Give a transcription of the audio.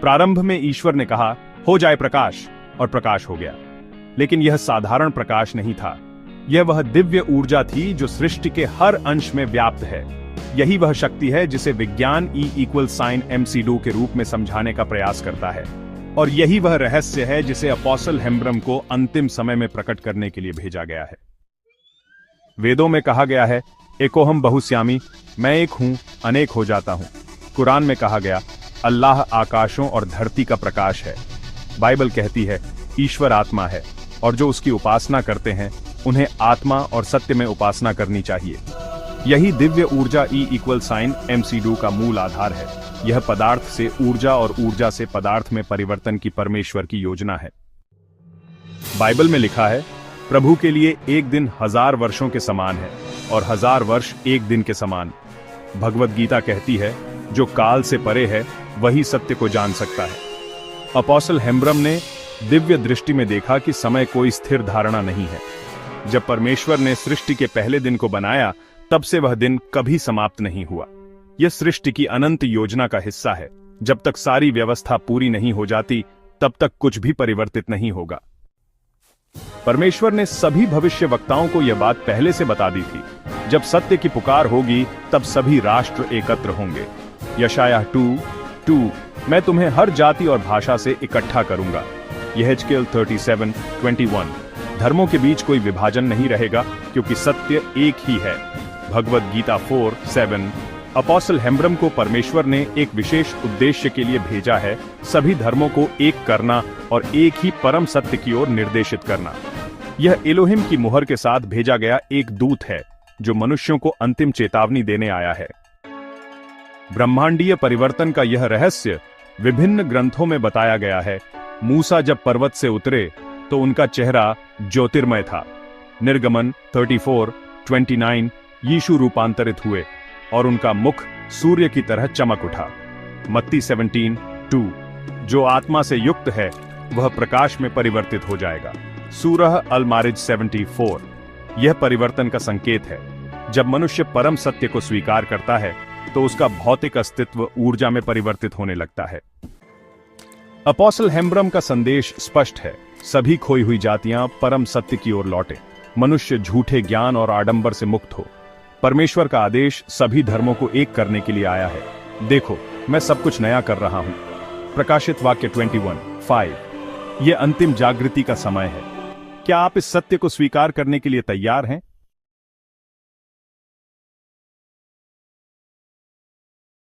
प्रारंभ में ईश्वर ने कहा, हो जाए प्रकाश, और प्रकाश हो गया। लेकिन यह साधारण प्रकाश नहीं था। यह वह दिव्य ऊर्जा थी जो सृष्टि के हर अंश में व्याप्त है। यही वह शक्ति है जिसे विज्ञान E=mc² के रूप में समझाने का प्रयास करता है। और यही वह रहस्य है जिसे अपोस्टल हेम्ब्रम को अंतिम समय में प्रकट करने के लिए भेजा गया है। वेदों में कहा गया है, एकोहम बहुश्यामी, मैं एक हूं, अनेक हो जाता हूं। कुरान में कहा गया, अल्लाह आकाशों और धरती का प्रकाश है। बाइबल कहती है, ईश्वर आत्मा है और जो उसकी उपासना करते हैं उन्हें आत्मा और सत्य में उपासना करनी चाहिए। यही दिव्य ऊर्जा E=mc² का मूल आधार है। यह पदार्थ से ऊर्जा और ऊर्जा से पदार्थ में परिवर्तन की परमेश्वर की योजना है। बाइबल में लिखा है, प्रभु के लिए एक दिन 1000 वर्षों के समान है और 1000 वर्ष एक दिन के समान। भगवद गीता कहती है, जो काल से परे है वही सत्य को जान सकता है। अपोस्टल हेम्ब्रम ने दिव्य दृष्टि में देखा कि समय कोई स्थिर धारणा नहीं है। जब परमेश्वर ने सृष्टि के पहले दिन को बनाया, तब से वह दिन कभी समाप्त नहीं हुआ। यह सृष्टि की अनंत योजना का हिस्सा है। जब तक सारी व्यवस्था पूरी नहीं हो जाती, तब तक कुछ भी परिवर्तित नहीं होगा। परमेश्वर ने सभी भविष्यवक्ताओं को यह बात पहले से बता दी थी। जब सत्य की पुकार होगी, तब सभी राष्ट्र एकत्र होंगे। यशायाह 2:2, मैं तुम्हें हर जाति और भाषा से इकट्ठा करूंगा। यहेजकेल 37:21, धर्मों के बीच कोई विभाजन नहीं रहेगा क्योंकि सत्य एक ही है। भगवद गीता 4:7, अपोस्टल हेम्ब्रम को परमेश्वर ने एक विशेष उद्देश्य के लिए भेजा है, सभी धर्मों को एक करना और एक ही परम सत्य की ओर निर्देशित करना। यह एलोहिम की मुहर के साथ भेजा गया एक दूत है जो मनुष्यों को अंतिम चेतावनी देने आया है। ब्रह्मांडीय परिवर्तन का यह रहस्य विभिन्न ग्रंथों में बताया गया है। मूसा जब पर्वत से उतरे तो उनका चेहरा ज्योतिर्मय था। निर्गमन 34:29, यीशु रूपांतरित हुए और उनका मुख सूर्य की तरह चमक उठा। मत्ती 17:2, जो आत्मा से युक्त है वह प्रकाश में परिवर्तित हो जाएगा। सूरह अल-मारिज 74, यह परिवर्तन का संकेत है। जब मनुष्य परम सत्य को स्वीकार करता है तो उसका भौतिक अस्तित्व ऊर्जा में परिवर्तित होने लगता है। अपोस्टल हेम्ब्रम का संदेश स्पष्ट है, सभी खोई हुई जातियां परम सत्य की ओर लौटे, मनुष्य झूठे ज्ञान और आडंबर से मुक्त हो। परमेश्वर का आदेश सभी धर्मों को एक करने के लिए आया है। देखो, मैं सब कुछ नया कर रहा हूं। प्रकाशित वाक्य 21:5, यह अंतिम जागृति का समय है। क्या आप इस सत्य को स्वीकार करने के लिए तैयार हैं?